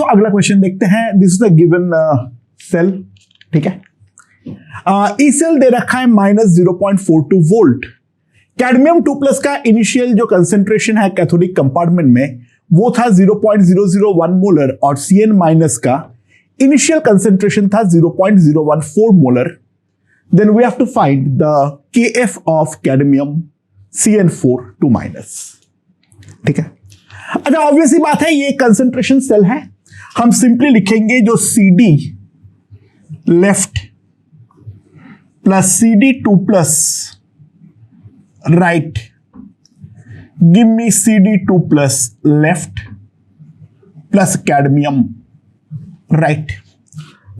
अगला क्वेश्चन देखते हैं। This is the given cell, ठीक है। ई सेल दे रखा है -0.42 वोल्ट। कैडमियम 2+ का इनिशियल जो कंसेंट्रेशन है कैथोडिक कंपार्टमेंट में वो था 0.001 मोलर और Cn- का इनिशियल कंसेंट्रेशन था 0.014 molar. Then we have to find the Kf of cadmium Cn4 ठीक है। अच्छा, ऑब्वियसली बात है ये कंसेंट्रेशन सेल है, हम सिंपली लिखेंगे जो CD left plus CD2+ right give me CD2+ left plus cadmium right,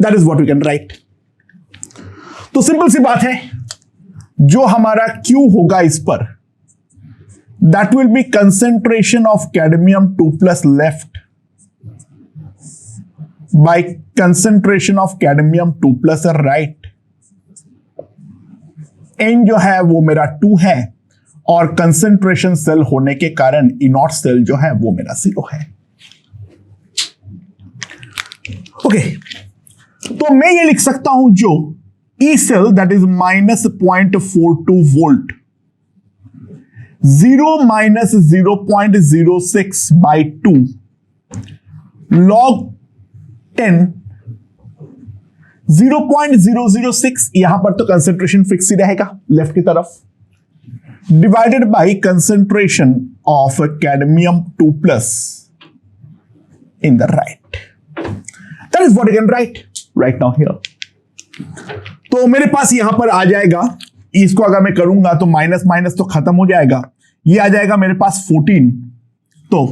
that is what we can write. तो सिंपल सी बात है, जो हमारा Q होगा इस पर that will be concentration of cadmium 2+ left by concentration of cadmium 2+ right। n जो है वो मेरा 2 है और कंसेंट्रेशन सेल होने के कारण इनॉट सेल जो है वो मेरा 0 है। ओके, तो मैं ये लिख सकता हूं जो E cell that is -0.42 volt 0 - 0.06 by 2 log 10 0.006, यहां पर तो कंसेंट्रेशन फिक्स ही रहेगा लेफ्ट की तरफ, divided by concentration of cadmium 2+ in the right. That is what I can write right now here. तो मेरे पास यहां पर आ जाएगा, इसको अगर मैं करूंगा तो माइनस माइनस तो खत्म हो जाएगा, ये आ जाएगा मेरे पास 14। तो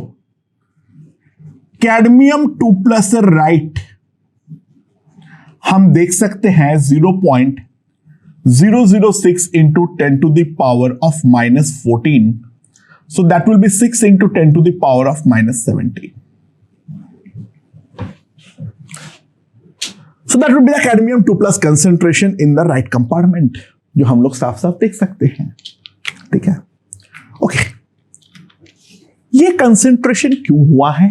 कैडमियम 2+ राइट हम देख सकते हैं 0.006 into 10 to the power of -14, so that will be 6 into 10 to the power of -17, so that will be the cadmium 2+ concentration in the right compartment, जो हम लोग साफ साफ देख सकते हैं, ठीक है। ओके, ये कंसेंट्रेशन क्यों हुआ है?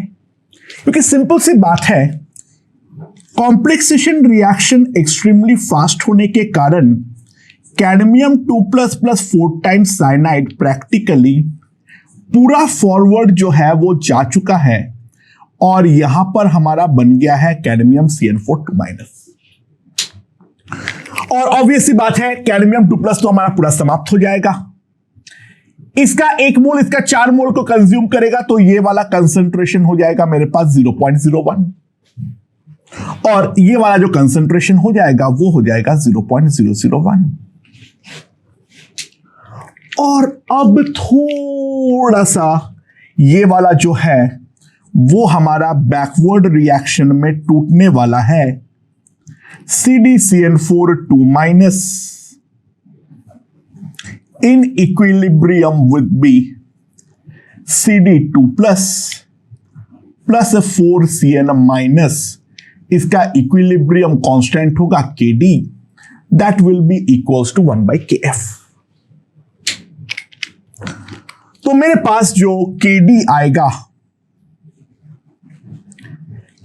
क्योंकि सिंपल सी बात है, कॉम्प्लेक्सेशन रिएक्शन एक्सट्रीमली फास्ट होने के कारण कैडमियम 2+ + 4 टाइम्स साइनाइड प्रैक्टिकली पूरा फॉरवर्ड जो है वो जा चुका है और यहां पर हमारा बन गया है कैडमियम Cn4 और ऑब्वियसली बात है कैडमियम 2+ तो हमारा पूरा समाप्त हो जाएगा। इसका 1 मोल इसका 4 मोल को कंज्यूम करेगा तो ये वाला कंसेंट्रेशन हो जाएगा मेरे पास 0.01 और ये वाला जो कंसेंट्रेशन हो जाएगा वो हो जाएगा 0.001। और अब थोड़ा सा ये वाला जो है वो हमारा बैकवर्ड रिएक्शन में टूटने वाला है। CdCN4 in equilibrium with B CD2+ plus 4Cn- इसका इक्विलिब्रियम कांस्टेंट होगा Kd, that will be equals to 1/Kf। तो मेरे पास जो Kd आएगा,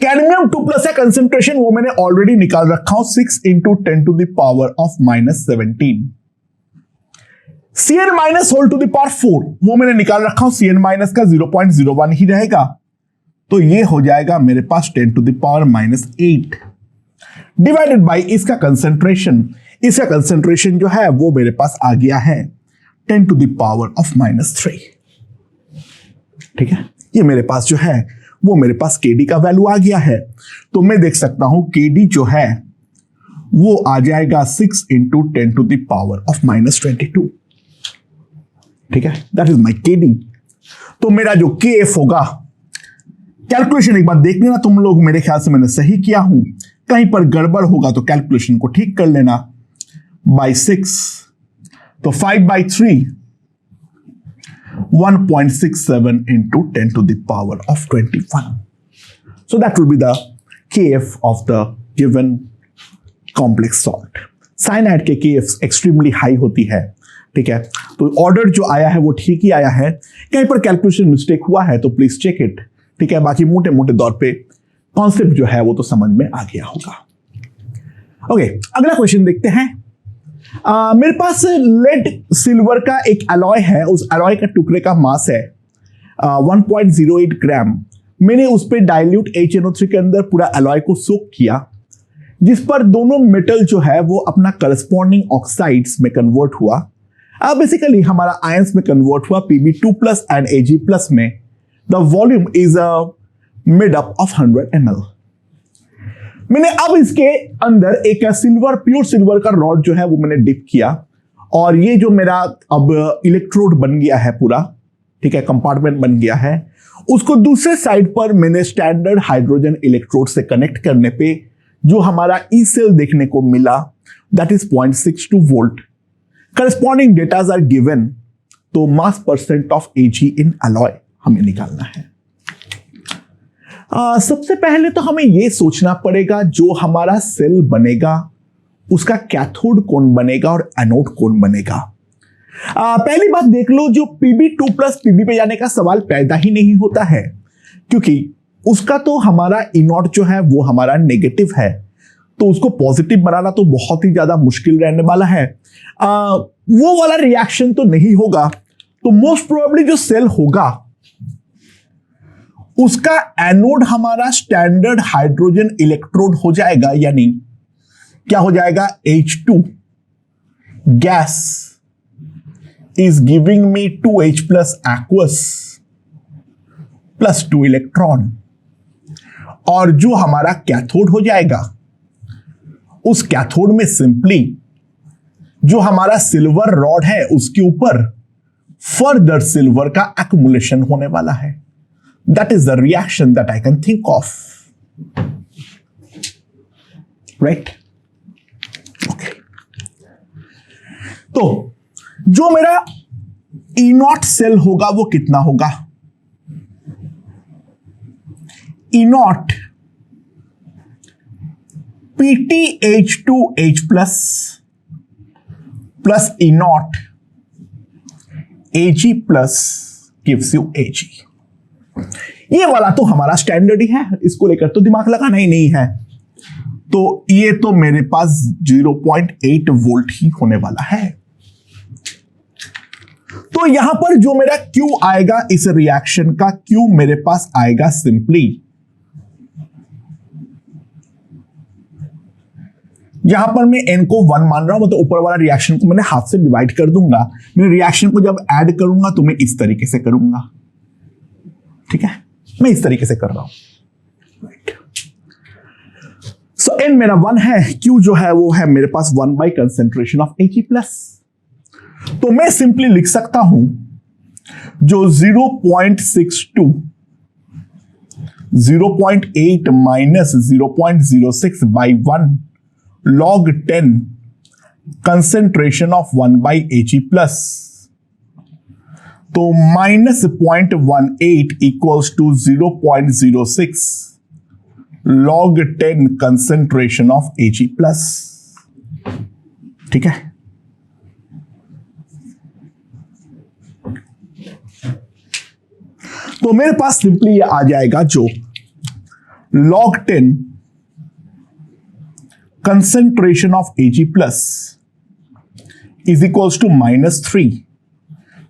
कैडमियम 2+ का कंसेंट्रेशन वो मैंने ऑलरेडी निकाल रखा हूं 6 into 10 to the power of -17। Cn- whole to the power 4 वो मैंने निकाल रखा हूं, Cn- का 0.01 ही रहेगा, तो ये हो जाएगा मेरे पास 10 to the power -8 divided by इसका कंसेंट्रेशन। इसका कंसेंट्रेशन जो है वो मेरे पास आ गया है 10 to the power of -3, ठीक है। ये मेरे पास जो है वो मेरे पास Kd का वैल्यू आ गया है, तो मैं देख सकता हूं Kd जो है वो आ जाएगा 6 into 10 to the power of -22, ठीक है। That is my Kd। तो मेरा जो Kf होगा, कैलकुलेशन एक बार देख लेना तुम लोग, मेरे ख्याल से मैंने सही किया हूं, कहीं पर गड़बड़ होगा तो कैलकुलेशन को ठीक कर लेना। बाय 6 तो 5/3 1.67 into 10 to the power of 21, so that will be the Kf of the given complex salt। Cyanide के Kf एक्सट्रीमली हाई होती है, ठीक है। तो ऑर्डर जो आया है वो ठीक ही आया है, कहीं पर कैलकुलेशन मिस्टेक हुआ है तो प्लीज चेक इट, ठीक है। बाकी मोटे मोटे तौर पे कॉन्सेप्ट जो है वो तो समझ में आ गया होगा। ओके, अगला क्वेश्चन देखते हैं। मेरे पास लेड सिल्वर का एक अलॉय है, उस अलॉय का टुकड़े का मास है 1.08 ग्राम। मैंने उस पर डाइल्यूट HNO3 के अंदर पूरा अलॉय को सोक किया, जिस पर दोनों मेटल जो है वो अपना करस्पॉन्डिंग ऑक्साइड्स में कन्वर्ट हुआ। अब बेसिकली हमारा आयंस में कन्वर्ट हुआ Pb2+ एंड Ag+ में। The volume is made up of 100 ml। मैंने अब इसके अंदर एक सिल्वर, प्योर सिल्वर का रॉड जो है वो मैंने डिप किया, और ये जो मेरा अब इलेक्ट्रोड बन गया है पूरा, ठीक है, कंपार्टमेंट बन गया है, उसको दूसरे साइड पर मैंने स्टैंडर्ड हाइड्रोजन इलेक्ट्रोड से कनेक्ट करने पे जो हमारा ई सेल देखने को मिला, that is 0.62 volt. Corresponding datas are given, तो mass percent of Ag in alloy हमें निकालना है। सबसे पहले तो हमें यह सोचना पड़ेगा जो हमारा सेल बनेगा उसका कैथोड कौन बनेगा और एनोड कौन बनेगा। पहली बात देख लो, जो Pb2+ Pb पे जाने का सवाल पैदा ही नहीं होता है, क्योंकि उसका तो हमारा E0 जो है वो हमारा नेगेटिव है, तो उसको पॉजिटिव बनाना तो बहुत ही ज्यादा मुश्किल रहने वाला है। वो वाला रिएक्शन तो नहीं होगा, तो मोस्ट प्रोबेबली जो सेल होगा उसका एनोड हमारा स्टैंडर्ड हाइड्रोजन इलेक्ट्रोड हो जाएगा, यानी क्या हो जाएगा, H2 gas is giving me 2H plus aqueous plus 2 electron. और जो हमारा कैथोड हो जाएगा, उस कैथोड में सिंपली जो हमारा सिल्वर रॉड है उसके ऊपर फर्दर सिल्वर का एक्युमुलेशन होने वाला है। That is the reaction that I can think of, right. Okay, तो जो मेरा E0 सेल होगा वो कितना होगा, E0 PtH2H+ plus E0 Ag+ gives you Ag। ये वाला तो हमारा स्टैंडर्ड ही है, इसको लेकर तो दिमाग लगाना ही नहीं है। तो ये तो मेरे पास 0.8 वोल्ट ही होने वाला है। तो यहां पर जो मेरा Q आएगा इस रिएक्शन का, Q मेरे पास आएगा सिंपली, यहां पर मैं n को 1 मान रहा हूं, मतलब ऊपर वाला रिएक्शन को मैंने हाफ से डिवाइड कर दूंगा। मैं रिएक्शन को जब ऐड करूंगा तो मैं इस तरीके से करूंगा, ठीक है, मैं इस तरीके से कर रहा हूं। सो n मेरा 1 है, Q जो है वो है मेरे पास 1 बाई कंसेंट्रेशन ऑफ Ag+। तो मैं सिंपली लिख सकता हूं जो 0.62 0.8 minus 0.06 by 1 log 10 concentration of 1 by Ag+, तो minus 0.18 equals to 0.06 log 10 concentration of Ag+, ठीक है। तो मेरे पास सिंपली ये आ जाएगा जो log 10 concentration of Ag+ is equals to -3।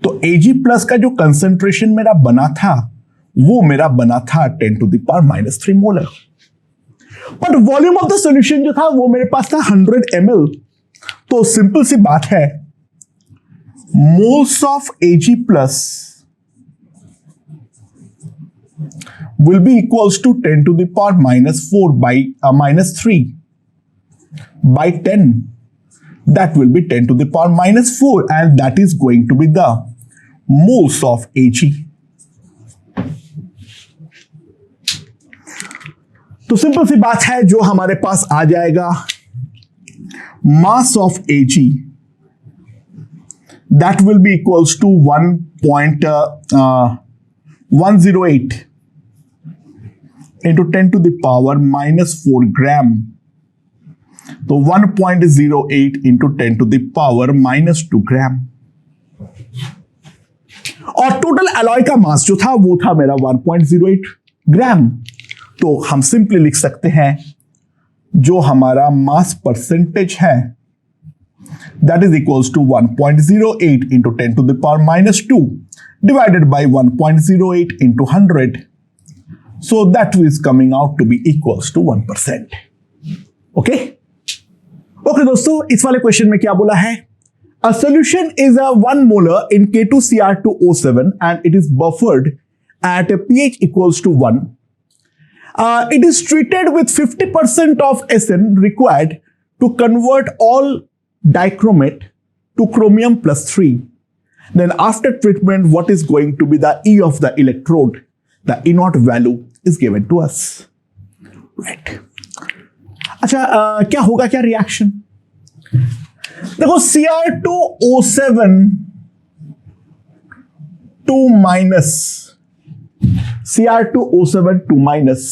तो Ag+ का जो कंसेंट्रेशन मेरा बना था वो मेरा बना था 10⁻³ molar, but volume of the solution जो था वो मेरे पास था 100 ml। तो सिंपल सी बात है, moles of Ag+ will be equals to 10⁻⁻4 by -3 by 10, that will be 10⁻⁻4 and that is going to be the moles of Ag। तो सिंपल सी बात है, जो हमारे पास आ जाएगा mass of Ag that will be equals to 1.108 into 10⁻⁻4 ग्राम, तो 1.08 into 10⁻⁻2 ग्राम। और टोटल अलॉय का मास जो था वो था मेरा 1.08 ग्राम। तो हम सिंपली लिख सकते हैं जो हमारा मास परसेंटेज है that is equals to 1.08 into 10 to the power minus 2 divided by 1.08 into 100. So that is coming out to be equals to 1%. Okay? Okay दोस्तों, इस वाले क्वेश्चन में क्या बोला है? A solution is a 1 molar in K2Cr2O7 and it is buffered at a pH equals to 1. It is treated with 50% of SN required to convert all dichromate to chromium plus 3. Then after treatment, what is going to be the E of the electrode? The E naught value is given to us. Right. अच्छा, क्या होगा, क्या reaction? देखो, Cr2O7 2 minus Cr2O7 2 minus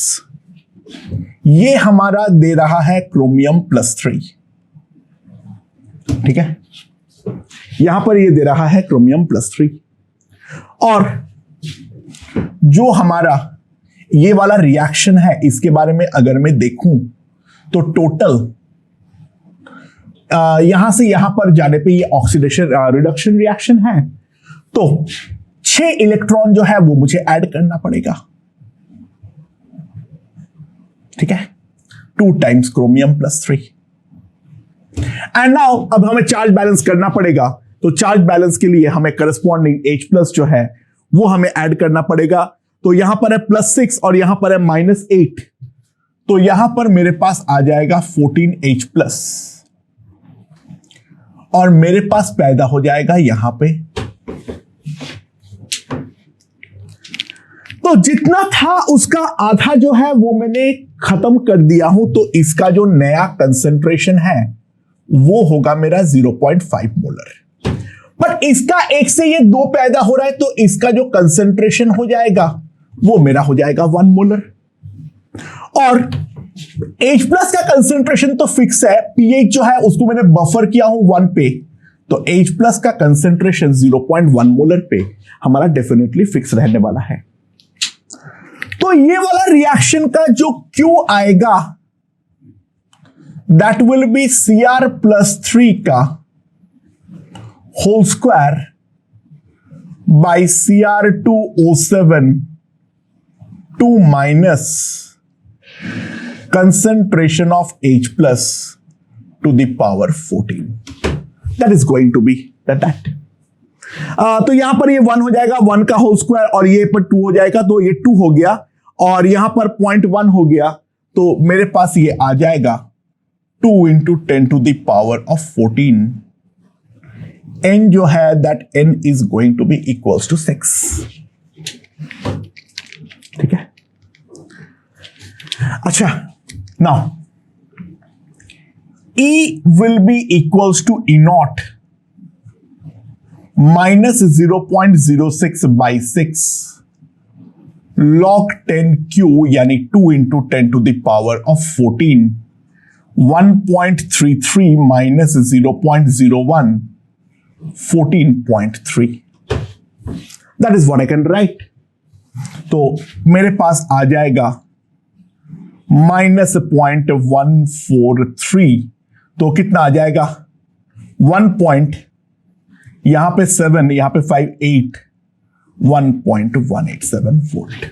ये हमारा दे रहा है chromium plus 3. ठीक है, यहां पर ये दे रहा है क्रोमियम प्लस 3. और जो हमारा ये वाला रिएक्शन है, इसके बारे में अगर मैं देखूं तो टोटल यहां से यहां पर जाने पे ये ऑक्सीडेशन रिडक्शन रिएक्शन है, तो 6 इलेक्ट्रॉन जो है वो मुझे ऐड करना पड़ेगा. ठीक है, 2 times chromium plus 3. And now अब हमें चार्ज बैलेंस करना पड़ेगा, तो चार्ज बैलेंस के लिए हमें करस्पॉन्डिंग H प्लस जो है वो हमें ऐड करना पड़ेगा. तो यहां पर है +6 और यहां पर है -8, तो यहां पर मेरे पास आ जाएगा 14H प्लस और मेरे पास पैदा हो जाएगा यहां पे. तो जितना था उसका आधा जो है वो मैंने खत्म कर दिया हूं, तो इसका जो नया कंसेंट्रेशन है वो होगा मेरा 0.5 मोलर. पर इसका 1 से ये 2 पैदा हो रहा है, तो इसका जो कंसेंट्रेशन हो जाएगा वो मेरा हो जाएगा 1 मोलर. और H प्लस का कंसेंट्रेशन तो फिक्स है, pH जो है उसको मैंने बफर किया हूं 1 पे, तो H प्लस का कंसेंट्रेशन 0.1 मोलर पे हमारा डेफिनेटली फिक्स रहने वाला है. तो ये वाला रिएक्शन का जो Q आएगा that will be Cr plus 3 का whole square by Cr2O7 2 minus concentration of H plus to the power 14. That is going to be that. तो यहां पर ये 1 हो जाएगा, 1 का होल स्क्वायर, और ये पर 2 हो जाएगा, तो ये 2 हो गया, और यहां पर 0.1 हो गया, तो मेरे पास ये आ जाएगा 2 into 10 to the power of 14. n जो है that n is going to be equals to 6. ठीक है. अच्छा, now E will be equals to E naught minus 0.06 by 6 log 10Q यानी 2 into 10 to the power of 14. 1.33 minus 0.01 14.3. That is what I can write. तो मेरे पास आ जाएगा -0.143, तो कितना आ जाएगा 1 point, यहां पे 7, यहां पे 5, 8, 1.187 वोल्ट.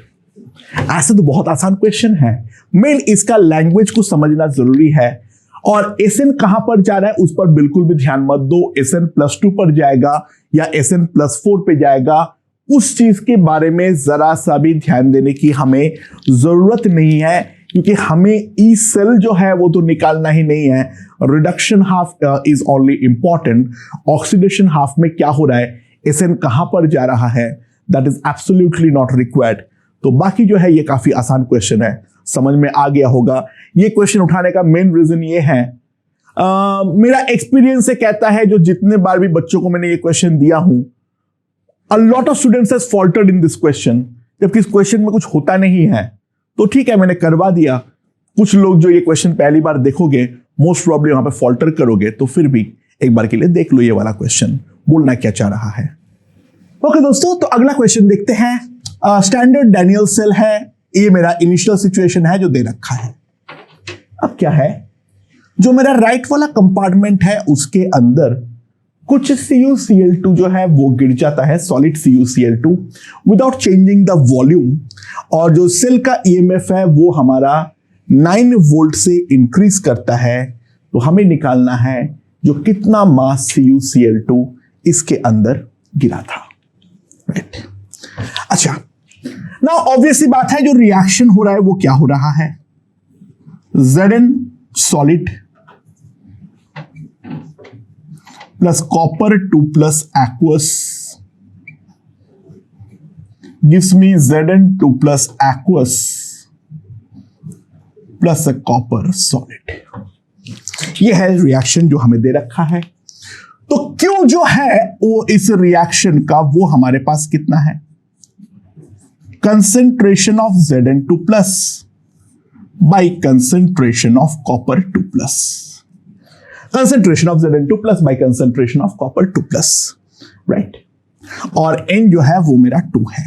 ऐसे तो बहुत आसान क्वेश्चन है, मेन इसका लैंग्वेज को समझना जरूरी है. और Sn कहां पर जा रहा है उस पर बिल्कुल भी ध्यान मत दो. Sn +2 पर जाएगा या Sn +4 पे जाएगा, उस चीज के बारे में जरा सा भी ध्यान देने की हमें जरूरत नहीं है, क्योंकि हमें ई सेल जो है वो तो निकालना ही नहीं है. Reduction half is only important. Oxidation half में क्या हो रहा है, Sn कहां पर जा रहा है, that is absolutely not required. तो बाकी जो है ये काफी आसान क्वेश्चन है, समझ में आ गया होगा. ये क्वेश्चन उठाने का मेन रीजन ये है, मेरा एक्सपीरियंस से कहता है, जो जितने बार भी बच्चों को मैंने ये क्वेश्चन दिया हूं, a lot of students has faltered in this question. जबकि इस क्वेश्चन में कुछ होता नहीं है, तो ठीक है मैंने करवा दिया. कुछ लोग जो ये क्वेश्चन पहली बार देखोगे, मोस्ट प्रॉब्ली वहां पे फॉल्टर करोगे, तो फिर भी एक बार के लिए देख लो ये वाला क्वेश्चन बोलना क्या चाह रहा है. ओके दोस्तों, तो अगला क्वेश्चन देखते हैं. स्टैंडर्ड डैनियल सेल है, ये मेरा इनिशियल सिचुएशन है जो दे रखा है। अब क्या है, जो मेरा राइट वाला कंपार्टमेंट है उसके अंदर कुछ CuCl2 जो है वो गिर जाता है, solid CuCl2 without changing the volume, और जो सेल का EMF है वो हमारा 9 वोल्ट से इंक्रीज करता है। तो हमें निकालना है जो कितना मास CuCl2 इसके अंदर गिरा था, राइट। अच्छा, नाउ ऑब्वियसली बात है, जो रिएक्शन हो रहा है वो क्या हो रहा है, Zn solid plus copper 2 plus aqueous gives me Zn2 plus aqueous plus copper solid. ये है रिएक्शन जो हमें दे रखा है। तो क्यों जो है वो इस रिएक्शन का वो हमारे पास कितना है, concentration of Zn2 plus by concentration of copper 2 plus, concentration of Zn2 plus by concentration of copper 2 plus, right. और N जो है वो मेरा 2 है।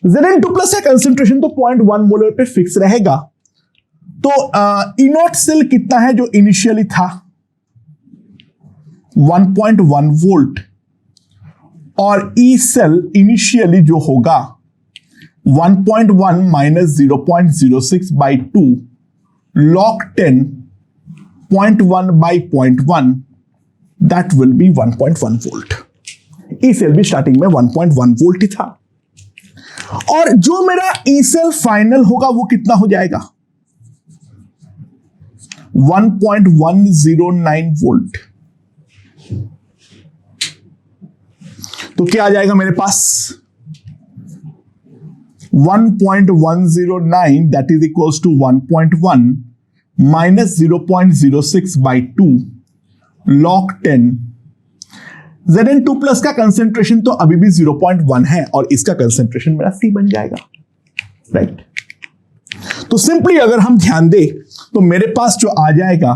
Zn2 प्लस है कंसेंट्रेशन तो 0.1 मोलर पे फिक्स रहेगा। तो E0 सेल कितना है जो इनिशियली था 1.1 वोल्ट, और E सेल इनिशियली जो होगा 1.1 minus 0.06 by 2 log 10 0.1 by 0.1 that will be 1.1 volt. E cell भी स्टार्टिंग में 1.1 वोल्ट ही था, और जो मेरा E सेल फाइनल होगा वो कितना हो जाएगा 1.109 वोल्ट। तो क्या आ जाएगा मेरे पास 1.109 that is equals to 1.1 minus 0.06 by 2 log 10। Zn2 plus का कंसेंट्रेशन तो अभी भी 0.1 है और इसका कंसेंट्रेशन मेरा C बन जाएगा, राइट। तो सिंपली अगर हम ध्यान दें तो मेरे पास जो आ जाएगा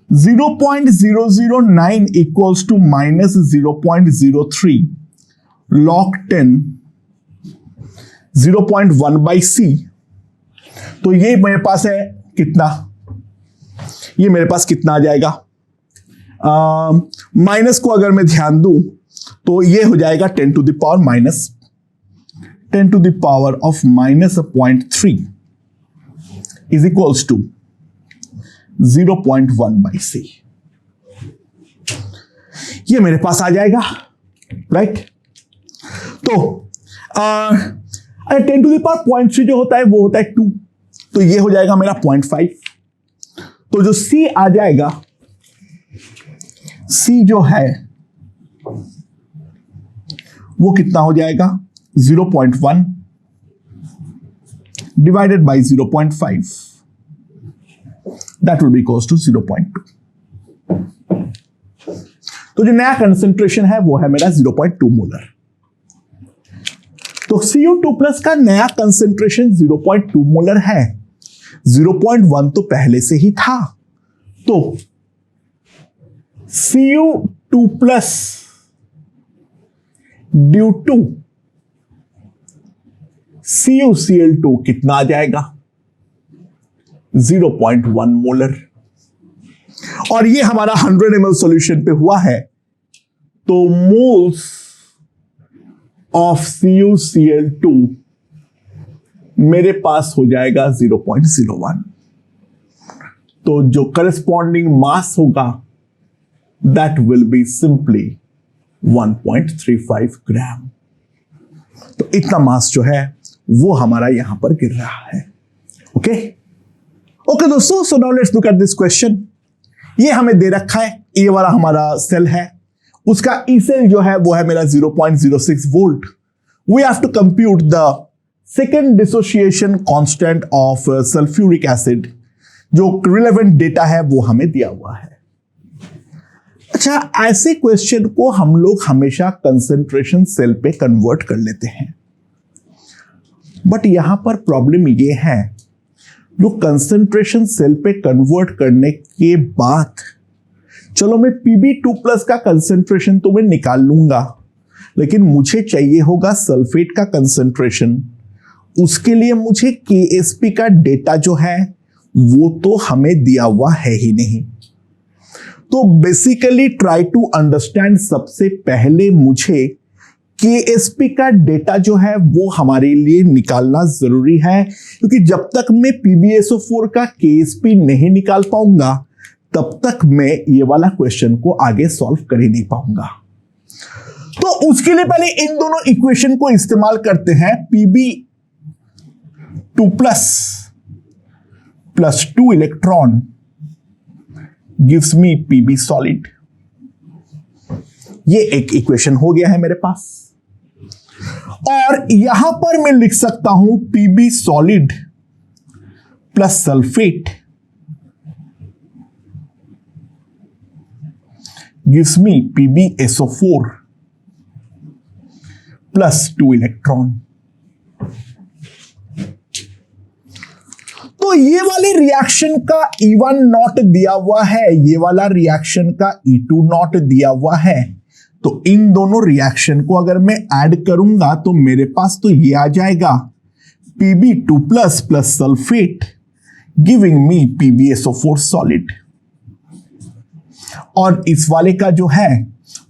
0.009 equals to minus 0.03 log 10 0.1 by C। तो ये मेरे पास है कितना, ये मेरे पास कितना आ जाएगा, माइनस को अगर मैं ध्यान दूं तो ये हो जाएगा 10 to the power of minus 0.3 is equals to 0.1 by C। ये मेरे पास आ जाएगा, राइट। तो 10 टू द पावर 0.3 जो होता है वो होता है 2, तो ये हो जाएगा मेरा 0.5। तो जो C आ जाएगा, C जो है वो कितना हो जाएगा 0.1 divided by 0.5 that will be equals to 0.2। तो जो नया कंसेंट्रेशन है वो है मेरा 0.2 मोलर। तो Cu2 प्लस का नया कंसेंट्रेशन 0.2 मोलर है, 0.1 तो पहले से ही था। तो Cu2 plus due to CuCl2 कितना आ जाएगा 0.1 मोलर, और ये हमारा 100 ml सॉल्यूशन पे हुआ है। तो मोल्स ऑफ CuCl2 मेरे पास हो जाएगा 0.01। तो जो करस्पॉन्डिंग मास होगा दैट विल बी सिंपली 1.35 ग्राम। तो इतना मास जो है वो हमारा यहां पर गिर रहा है। ओके दोस्तों, so now let's look at this question. ये हमें दे रखा है, ये वाला हमारा सेल है, उसका ई सेल जो है वो है मेरा 0.06 volt. We have to compute the second dissociation constant of sulphuric acid. जो रिलेवेंट डेटा है वो हमें दिया हुआ है। अच्छा, ऐसे क्वेश्चन को हम लोग हमेशा कंसेंट्रेशन सेल पे कन्वर्ट कर लेते हैं, बट यहां पर प्रॉब्लम ये है, जो कंसेंट्रेशन सेल पे कन्वर्ट करने के बाद चलो मैं Pb2 प्लस का कंसेंट्रेशन तो मैं निकाल लूंगा, लेकिन मुझे चाहिए होगा सल्फेट का कंसंट्रेशन। उसके लिए मुझे KSP का डेटा जो है वो तो हमें दिया हुआ है ही नहीं। तो बेसिकली ट्राई टू अंडरस्टैंड, सबसे पहले मुझे KSP का डेटा जो है वो हमारे लिए निकालना जरूरी है, क्योंकि जब तक मैं PbSO4 का KSP नहीं निकाल पाऊंगा तब तक मैं ये वाला क्वेश्चन को आगे सॉल्व कर ही नहीं पाऊंगा। तो उसके लिए पहले इन दोनों इक्वेशन को इस्तेमाल करते हैं। Pb2 plus 2 electron gives me Pb solid। ये एक इक्वेशन हो गया है मेरे पास, और यहां पर मैं लिख सकता हूं Pb solid plus sulphate gives me PbSO4 plus 2 electron. तो ये वाले रिएक्शन का E1 नॉट दिया हुआ है, ये वाला रिएक्शन का E2 नॉट दिया हुआ है। तो इन दोनों रिएक्शन को अगर मैं ऐड करूंगा तो मेरे पास तो ये आ जाएगा Pb2 plus sulphate giving me PbSO4 solid. और इस वाले का जो है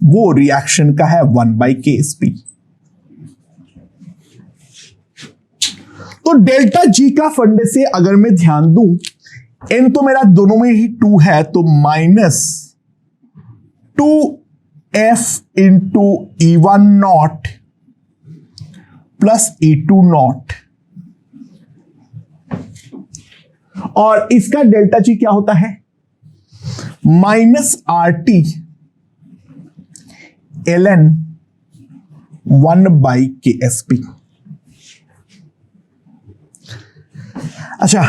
वो रिएक्शन का है 1/KSP। तो डेल्टा G का फंडे से अगर मैं ध्यान दूं, N तो मेरा दोनों में ही 2 है, तो -2F into E1 not plus E2 not, और इसका डेल्टा G क्या होता है -RT ln 1/KSP। अच्छा,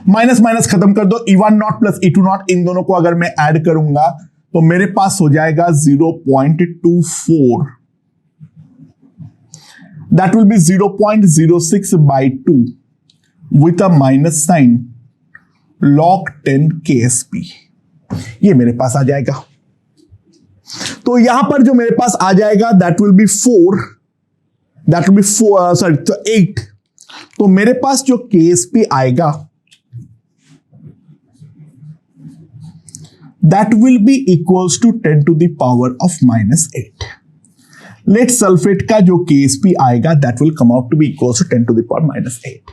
माइनस माइनस खत्म कर दो। E1 not plus E2 not, इन दोनों को अगर मैं ऐड करूंगा तो मेरे पास हो जाएगा 0.24, that will be 0.06/2 with a minus sign log 10 KSP। ये मेरे पास आ जाएगा। तो यहां पर जो मेरे पास आ जाएगा दैट विल बी 8। तो मेरे पास जो KSP आएगा that will be equals to 10 to the power of -8। Lead sulphate का जो KSP आएगा that will come out to be equals to 10 to the power -8।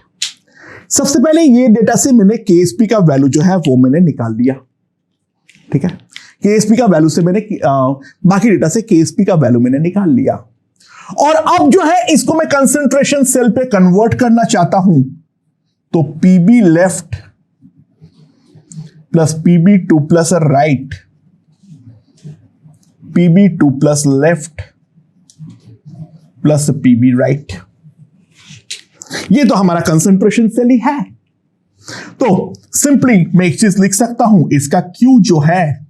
सबसे पहले ये डेटा से मैंने KSP का वैल्यू जो है वो मैंने निकाल लिया। ठीक है, KSP का वैल्यू से मैंने बाकी डेटा से KSP का वैल्यू मैंने निकाल लिया। और अब जो है इसको मैं कंसंट्रेशन सेल पे कन्वर्ट करना चाहता हूं, तो Pb left plus Pb2 plus right, Pb2 plus left plus Pb right, ये तो हमारा कंसंट्रेशन सेल ही है। तो सिंपली मैं एक चीज लिख सकता हूं, इसका Q जो है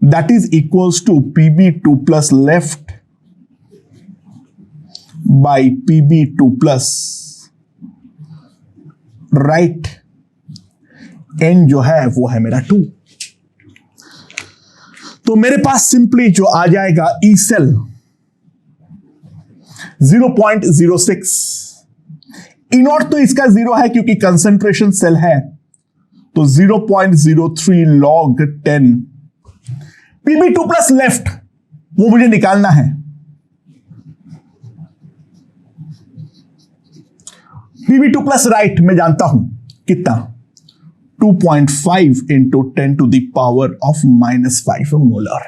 that is equals to Pb2 plus left by Pb2 plus right, N जो है वो है मेरा 2। तो मेरे पास सिंपली जो आ जाएगा E सेल 0.06। E नॉट तो इसका 0 है क्योंकि कंसंट्रेशन सेल है, तो 0.03 log 10। Pb2 प्लस लेफ्ट वो मुझे निकालना है, Pb2 प्लस राइट मैं जानता हूं कितना, 2.5 into 10 to the power of -5 molar.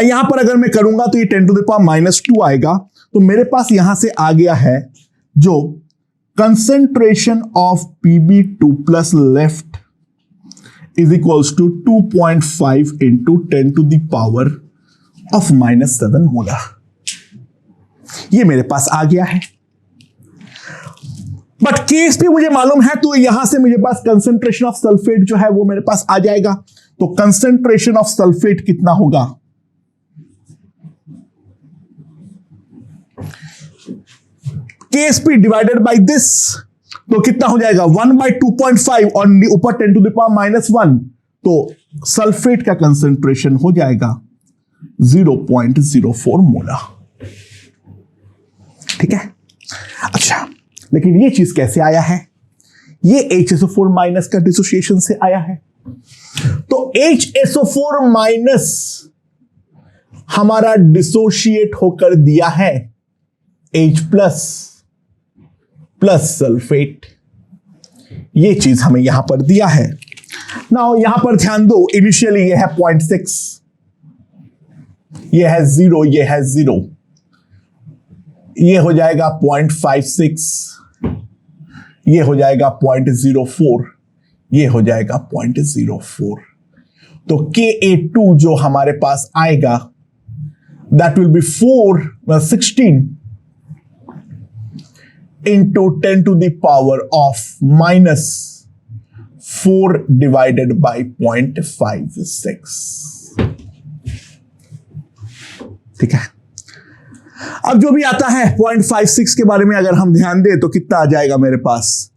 यहां पर अगर मैं करूंगा तो ये 10 to the power -2 आएगा। तो मेरे पास यहां से आ गया है जो concentration of Pb2 plus left is equals to 2.5 into 10 to the power of -7 molar. ये मेरे पास आ गया है, बट KSP मुझे मालूम है, तो यहां से मेरे पास कंसंट्रेशन ऑफ सल्फेट जो है वो मेरे पास आ जाएगा। तो कंसंट्रेशन ऑफ सल्फेट कितना होगा, KSP डिवाइडेड बाय दिस, तो कितना हो जाएगा 1/2.5 और ऊपर 10 to the power -1, तो सल्फेट का कंसंट्रेशन हो जाएगा 0.04 मोलर। ठीक है। अच्छा, लेकिन ये चीज कैसे आया है? ये HSO4 माइनस का डिसोसिएशन से आया है। तो HSO4 माइनस हमारा डिसोशिएट होकर दिया है H प्लस प्लस सल्फेट। ये चीज हमें यहां पर दिया है। नाउ यहां पर ध्यान दो, इनिशियली ये है 0.6, ये है 0, ये है 0, ये हो जाएगा 0.56, ये हो जाएगा 0.04, ये हो जाएगा 0.04। तो Ka2 जो हमारे पास आएगा that will be 16 into 10 to the power of minus 4 divided by 0.56। ठीक है। अब जो भी आता है 0.56 के बारे में अगर हम ध्यान दें तो कितना आ जाएगा मेरे पास?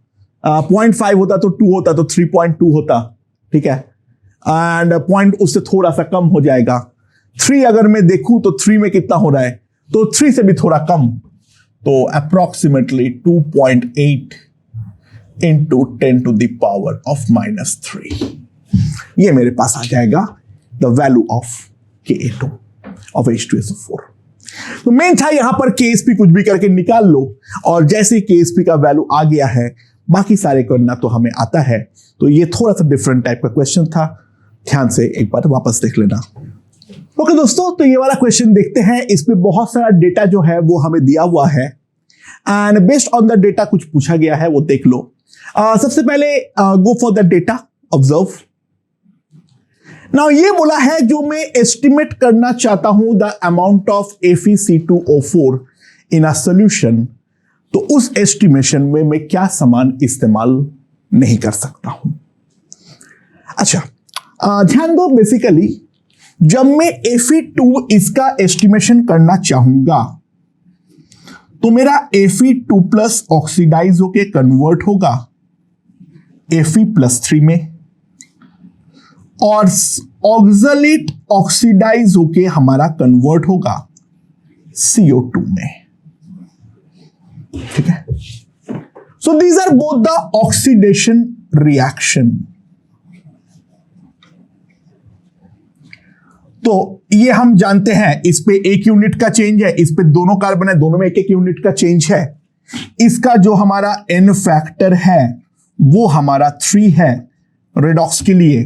0.5 होता तो 2 होता तो 3.2 होता। ठीक है। एंड पॉइंट उससे थोड़ा सा कम हो जाएगा। 3 अगर मैं देखूं तो 3 में कितना हो रहा है? तो 3 से भी थोड़ा कम, तो approximately 2.8 into 10 to the power of minus 3। ये मेरे पास आ जाएगा the value of Ka2 of H2SO4। तो मेन था यहां पर KSP कुछ भी करके निकाल लो, और जैसे ही KSP का वैल्यू आ गया है बाकी सारे करना तो हमें आता है। तो ये थोड़ा सा डिफरेंट टाइप का क्वेश्चन था, ध्यान से एक बार वापस देख लेना। ओके दोस्तों, तो ये वाला क्वेश्चन देखते हैं। इसमें बहुत सारा डेटा जो है वो हमें दिया हुआ है and based on the data कुछ पूछा गया है, वो देख लो। सबसे पहले go for the data, observe. Now ये बोला है जो मैं एस्टिमेट करना चाहता हूं the amount of FeC2O4 in a solution, तो उस एस्टिमेशन में मैं क्या सामान इस्तेमाल नहीं कर सकता हूं। अच्छा, ध्यान दो, बेसिकली जब मैं Fe2 इसका एस्टिमेशन करना चाहूंगा तो मेरा Fe2 प्लस ऑक्सीडाइज होके कन्वर्ट होगा Fe+3 में, और ऑक्सलेट ऑक्सीडाइज होके हमारा कन्वर्ट होगा CO2 में। ठीक है। So these are both the oxidation reaction. तो ये हम जानते हैं, इस पे 1 यूनिट का चेंज है, इस पे दोनों कार्बन है, दोनों में 1-1 यूनिट का चेंज है। इसका जो हमारा N फैक्टर है वो हमारा 3 है रेडॉक्स के लिए।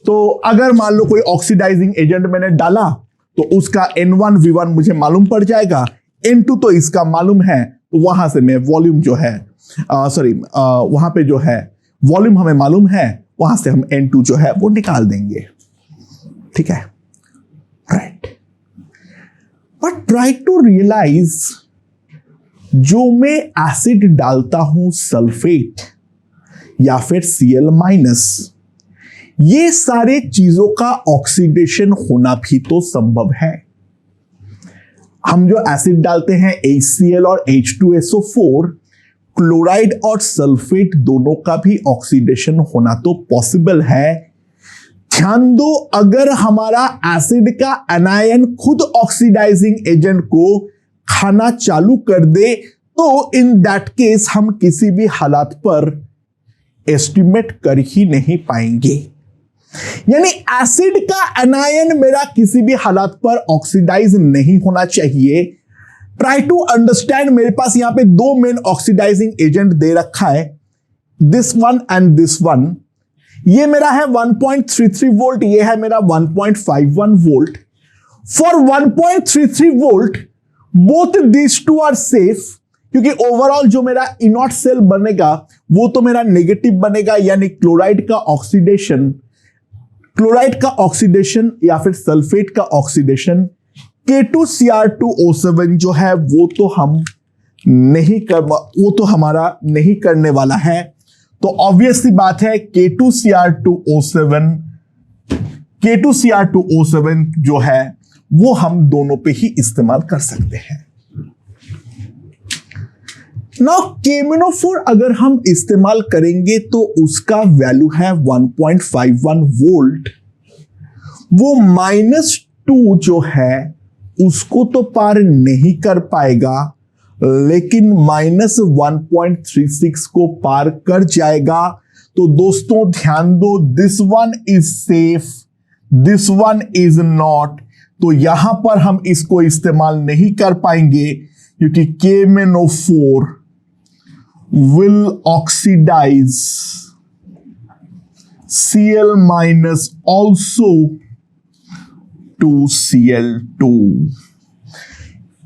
तो अगर मान लो कोई ऑक्सीडाइजिंग एजेंट मैंने डाला तो उसका N1V1 मुझे मालूम पड़ जाएगा, N2 तो इसका मालूम है, तो वहां से मैं वॉल्यूम जो है वहां पे जो है वॉल्यूम हमें मालूम है, वहां से हम N2 जो है वो निकाल देंगे। ठीक है, right. But try to realise, जो मैं एसिड डालता हूं सल्फेट या फिर Cl-, ये सारे चीजों का ऑक्सीडेशन होना भी तो संभव है। हम जो एसिड डालते हैं HCl और H2SO4, क्लोराइड और सल्फेट दोनों का भी ऑक्सीडेशन होना तो पॉसिबल है। ध्यान दो, अगर हमारा एसिड का एनायन खुद ऑक्सीडाइजिंग एजेंट को खाना चालू कर दे तो इन दैट केस हम किसी भी हालात पर एस्टिमेट कर ही नहीं पाएंगे। यानी एसिड का एनायन मेरा किसी भी हालात पर ऑक्सीडाइज नहीं होना चाहिए। ट्राई टू अंडरस्टैंड, मेरे पास यहां पे 2 मेन ऑक्सीडाइजिंग एजेंट दे रखा है, this one and this one. ये मेरा है 1.33 वोल्ट, ये है मेरा 1.51 volt. For 1.33 volt both this two are safe, क्योंकि ओवरऑल जो मेरा इनॉट सेल बनेगा वो तो मेरा नेगेटिव बनेगा, यानी क्लोराइड का ऑक्सीडेशन या फिर सल्फेट का ऑक्सीडेशन K2Cr2O7 जो है वो तो हमारा नहीं करने वाला है। तो ऑब्वियस सी बात है K2Cr2O7 जो है वो हम दोनों पे ही इस्तेमाल कर सकते हैं। नाउ KMnO4 अगर हम इस्तेमाल करेंगे तो उसका वैल्यू है 1.51 वोल्ट। वो -2 जो है उसको तो पार नहीं कर पाएगा, लेकिन -1.36 को पार कर जाएगा। तो दोस्तों ध्यान दो, this one is safe, this one is not. तो यहां पर हम इसको इस्तेमाल नहीं कर पाएंगे क्योंकि KMnO4 will oxidize Cl minus also to Cl2.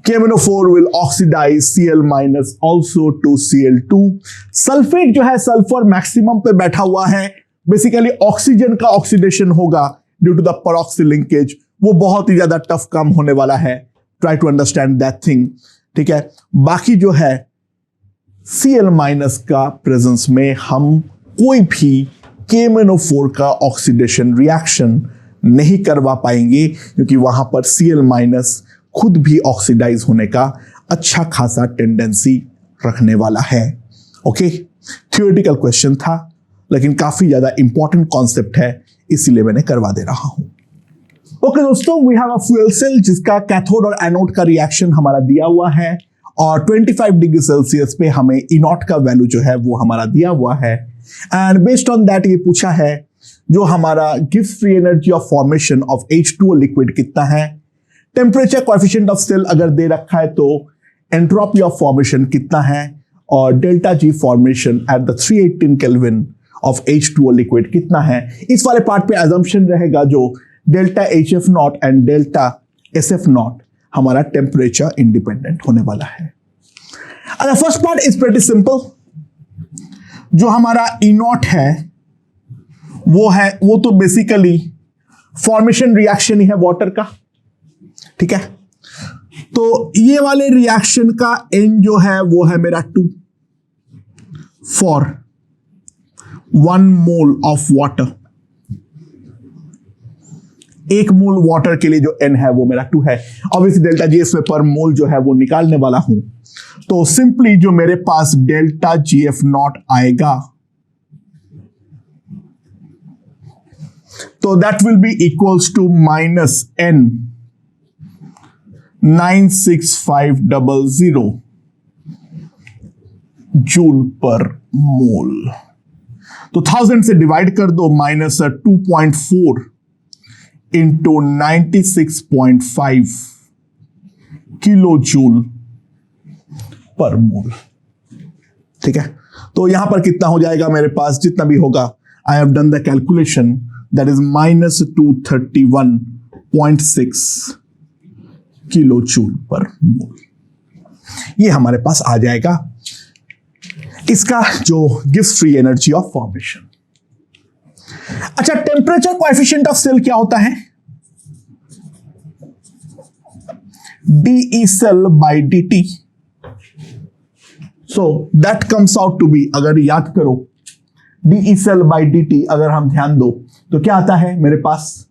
KMnO4 will oxidize Cl minus also to Cl2. Sulphate जो है सल्फर मैक्सिमम पे बैठा हुआ है, बेसिकली ऑक्सीजन का ऑक्सीडेशन होगा due to the peroxy linkage. वो बहुत ही ज्यादा टफ काम होने वाला है, try to understand that thing, ठीक है। बाकी जो है Cl माइनस का प्रेजेंस में हम कोई भी KMnO4 का ऑक्सीडेशन रिएक्शन नहीं करवा पाएंगे क्योंकि वहां पर Cl माइनस खुद भी ऑक्सीडाइज होने का अच्छा खासा टेंडेंसी रखने वाला है। ओके, थियोरेटिकल क्वेश्चन था लेकिन काफी ज्यादा इंपॉर्टेंट कॉन्सेप्ट है, इसीलिए मैंने करवा दे रहा हूं। ओके दोस्तों, we have a fuel cell जिसका कैथोड और एनोड का रिएक्शन हमारा दिया हुआ है और 25 डिग्री सेल्सियस पे हमें E0 का वैल्यू जो है वो हमारा दिया हुआ है। एंड बेस्ड ऑन दैट ये पूछा है जो हमारा gives free energy of formation of H2O liquid कितना है, टेम्परेचर कोएफिशिएंट ऑफ सेल अगर दे रखा है तो एंट्रोपी ऑफ फॉर्मेशन कितना है, और delta G formation at the 318 kelvin of H2O liquid कितना है। इस वाले पार्ट पे अजम्पशन रहेगा जो delta HF0 and delta SF0 हमारा टेम्परेचर इंडिपेंडेंट होने वाला है। अच्छा, first part is pretty simple. जो हमारा E0 है वो तो बेसिकली फॉर्मेशन रिएक्शन ही है वाटर का, ठीक है। तो ये वाले रिएक्शन का एन जो है वो है मेरा 2 for 1 mole of water. 1 mole water के लिए जो एन है वो मेरा 2 है। ऑब्वियसली डेल्टा जी एफ पर मोल जो है वो निकालने वाला हूं, तो सिंपली जो मेरे पास डेल्टा GF0 आएगा तो that will be equals to -N 96500 joule per mole. तो 1000 से डिवाइड कर दो, -2.4 इंटू 96.5 किलो जूल पर मोल, ठीक है। तो यहां पर कितना हो जाएगा मेरे पास, जितना भी होगा, I have done the calculation, that is -231.6 kilo joule per mole. ये हमारे पास आ जाएगा इसका जो gives free energy of formation. अच्छा, टेम्परेचर कोएफिशिएंट ऑफ सेल क्या होता है, dE cell by dt। So that comes out to be, अगर याद करो dE cell by dt अगर हम ध्यान दो तो क्या आता है मेरे पास,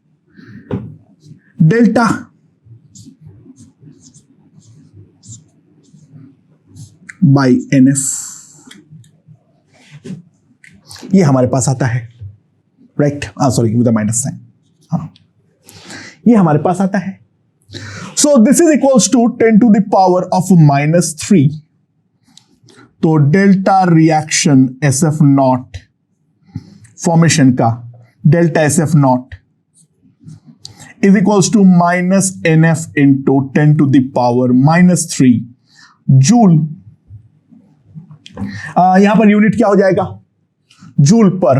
डेल्टा बाई NF, ये हमारे पास आता है, right, sorry with the minus sign, हाँ, ये हमारे पास आता है। So this is equals to 10 to the power of -3। तो डेल्टा रिएक्शन SF0 फॉर्मेशन का delta SF0 is equals to -NF into 10 to the power -3 joule. यहां पर यूनिट क्या हो जाएगा, joule per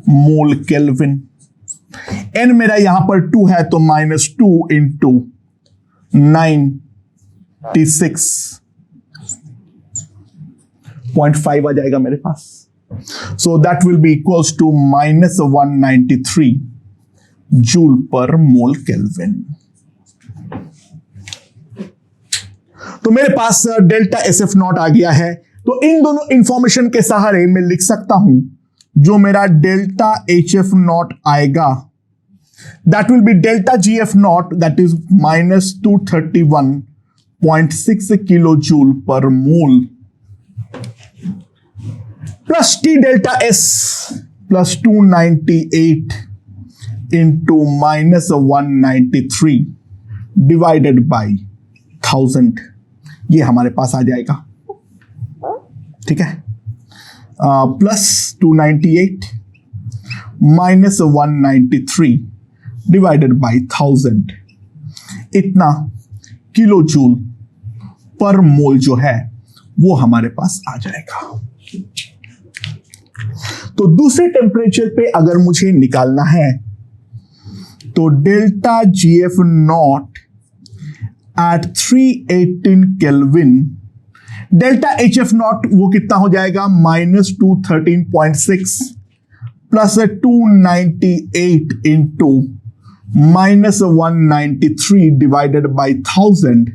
mole kelvin. n मेरा यहां पर 2 है तो -2 इंटू 96.5 आ जाएगा मेरे पास। So that will be equals to -193 joule per mole kelvin. तो मेरे पास डेल्टा SF0 आ गया है। तो इन दोनों इंफॉर्मेशन के सहारे मैं लिख सकता हूं जो मेरा डेल्टा HF0 आएगा, that will B delta GF0 that is -231 0.6 kilo joule per mole plus T delta S plus 298 into -193 divided by 1000, ये हमारे पास आ जाएगा। ठीक है, प्लस 298 -193 डिवाइडेड बाई 1000, इतना किलो जूल पर मोल जो है वो हमारे पास आ जाएगा। तो दूसरे टेम्परेचर पे अगर मुझे निकालना है तो delta GF not at 318 kelvin, delta H F not वो कितना हो जाएगा, -213.6 plus 298 into -193 divided by 1000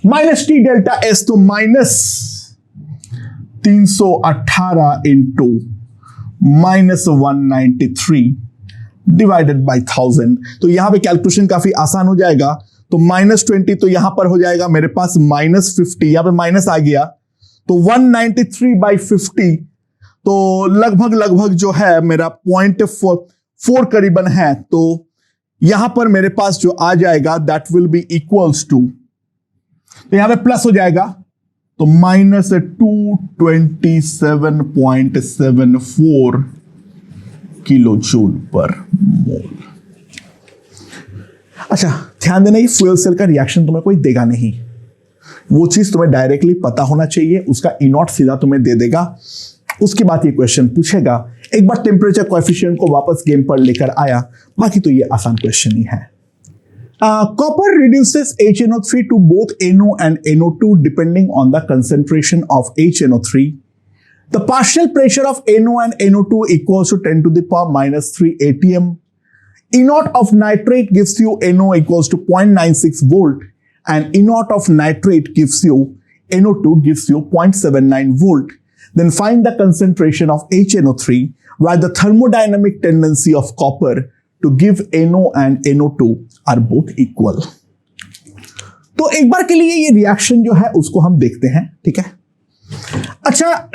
minus T delta S, तो -318 इंटू -193 डिवाइडेड बाई 1000। तो यहां पे कैलकुलेशन काफी आसान हो जाएगा। तो -20 तो यहां पर हो जाएगा मेरे पास -50, यहां पे माइनस आ गया, तो 193/50, तो लगभग जो है मेरा 0.4 करीबन है। तो यहां पर मेरे पास जो आ जाएगा that will be equals to, तो यहां पे प्लस हो जाएगा, तो -227.74 किलो जूल पर मोल। अच्छा, ध्यान देना, ये फ्यूल सेल का रिएक्शन तुम्हें कोई देगा नहीं, वो चीज तुम्हें डायरेक्टली पता होना चाहिए, उसका ई नॉट सीधा तुम्हें दे देगा, उसके बाद ये क्वेश्चन पूछेगा। एक बार टेम्परेचर कोएफिशिएंट को वापस गेम पर लेकर आया, बाकी तो ये आसान क्वेश्चन ही है। Copper reduces HNO3 to both NO and NO2 depending on the concentration of HNO3. The partial pressure of NO and NO2 equals to 10 to the power -3 atm. E naught of nitrate gives you NO equals to 0.96 volt and E naught of nitrate gives you NO2 gives you 0.79 volt. Then find the concentration of HNO3 where the thermodynamic tendency of copper to give NO and NO2 are both equal. तो एक बार के लिए ये reaction जो है उसको हम देखते हैं। ठीक है, अच्छा,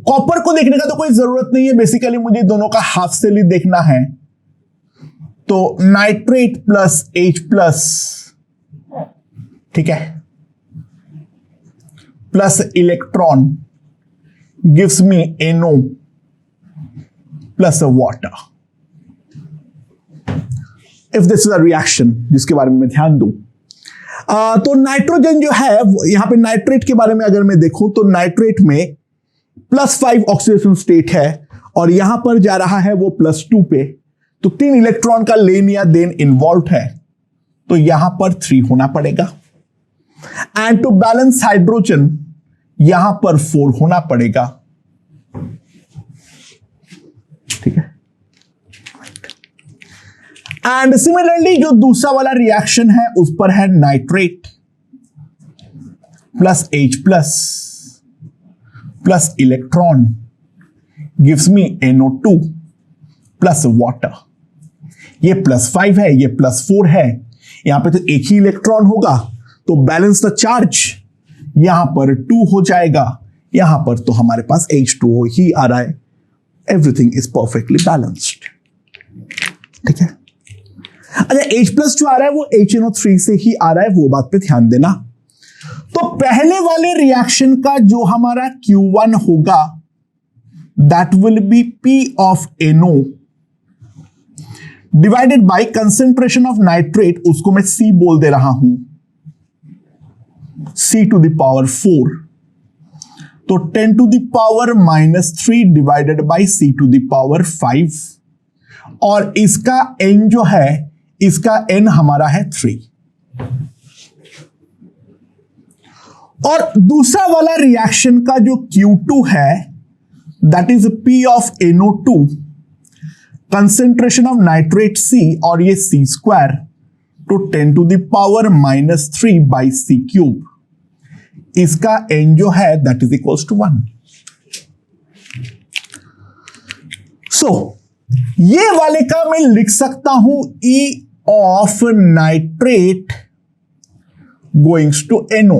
कॉपर को देखने का तो कोई जरूरत नहीं है, बेसिकली मुझे दोनों का हाफ सेल ही देखना है। तो नाइट्रेट प्लस H प्लस, ठीक है, plus electron gives me NO plus water. If this is a reaction जिसके बारे में मैं ध्यान दूं, तो नाइट्रोजन जो है यहां पे नाइट्रेट के बारे में अगर मैं देखूं तो नाइट्रेट में +5 ऑक्सीडेशन स्टेट है और यहां पर जा रहा है वो +2 पे, तो 3 इलेक्ट्रॉन का लेन या देन इन्वॉल्व है, तो यहां पर 3 होना पड़ेगा। एंड टू बैलेंस हाइड्रोजन यहां पर 4 होना पड़ेगा। ठीक है, एंड सिमिलरली जो दूसरा वाला रिएक्शन है उस पर है nitrate plus H plus plus electron gives me NO2 plus water. ये +5 है, ये +4 है, यहां पे तो एक ही इलेक्ट्रॉन होगा, तो बैलेंस द चार्ज यहां पर 2 हो जाएगा, यहां पर तो हमारे पास H2O ही आ रहा है। Everything is perfectly balanced. ठीक है, अच्छा, H प्लस जो आ रहा है वो HNO3 से ही आ रहा है, वो बात पे ध्यान देना। तो पहले वाले रिएक्शन का जो हमारा Q1 होगा that will B P of NO divided by concentration of nitrate, उसको मैं C बोल दे रहा हूं, C टू द पावर 4, तो 10 to the power -3 divided by C to the power 5, और इसका N जो है, इसका N हमारा है 3। और दूसरा वाला रिएक्शन का जो Q2 है that is P of NO2, concentration of nitrate C और ये C², तो 10 to the power -3 by C³, इसका N जो है that is equals to 1। So ये वाले का मैं लिख सकता हूं E of nitrate goings to NO,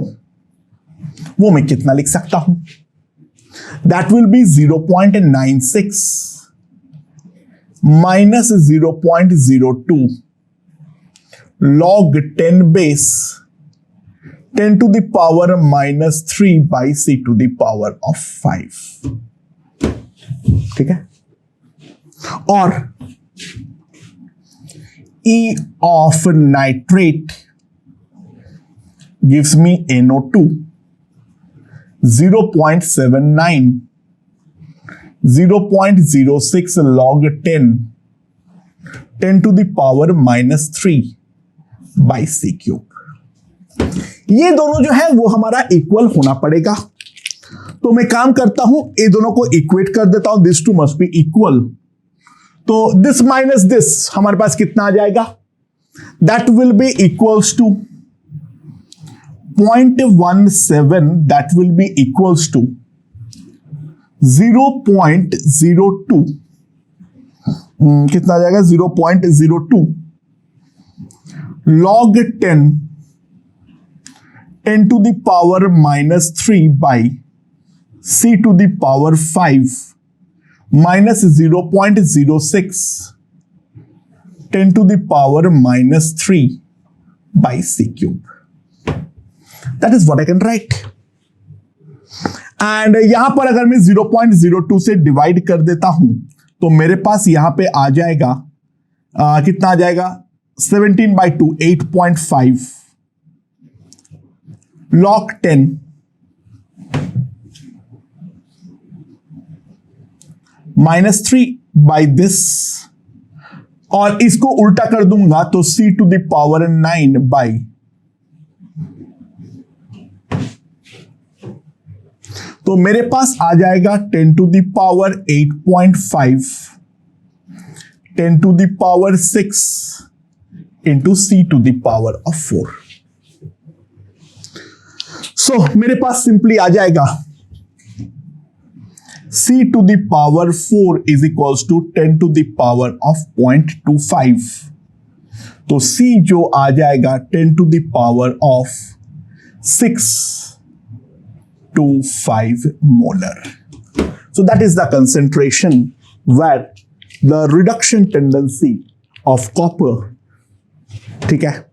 वो मैं कितना लिख सकता हूं? That will be 0.96 minus 0.02 log 10 base 10 to the power minus 3 by C to the power of 5. ठीक है? और E of nitrate gives me NO2 0.79 0.06 log 10 to the power minus 3 by C cube. ये दोनों जो है वो हमारा इक्वल होना पड़ेगा। तो मैं काम करता हूं, ये दोनों को इक्वेट कर देता हूं, this to must be equal. तो दिस माइनस दिस हमारे पास कितना आ जाएगा? That will be equals to 0.17, that will be equals to 0.02, कितना आ जाएगा? 0.02 log 10 to the power minus 3 by C to the power 5 minus 0.06 10 to the power minus 3 by C cube. That is what I can write. And यहां पर अगर मैं 0.02 से divide कर देता हूं तो मेरे पास यहां पे आ जाएगा कितना आ जाएगा? 17 by 2 8.5 log 10 minus 3 by this, और इसको उल्टा कर दूंगा तो C to the power 9 by, तो मेरे पास आ जाएगा 10 to the power 8.5 10 to the power 6 into C to the power of 4. So मेरे पास सिंपली आ जाएगा C to the power 4 is equals to 10 to the power of 0.25. तो C जो आ जाएगा 10 to the power of 625 molar. So that is the concentration where the reduction tendency of copper, ठीक है,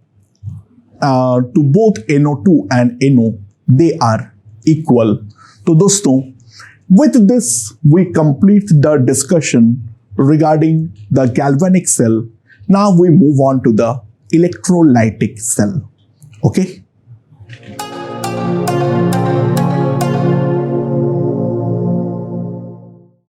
to both NO2 and NO, they are equal. तो दोस्तों, with this we complete the discussion regarding the galvanic cell. Now we move on to the electrolytic cell. Okay.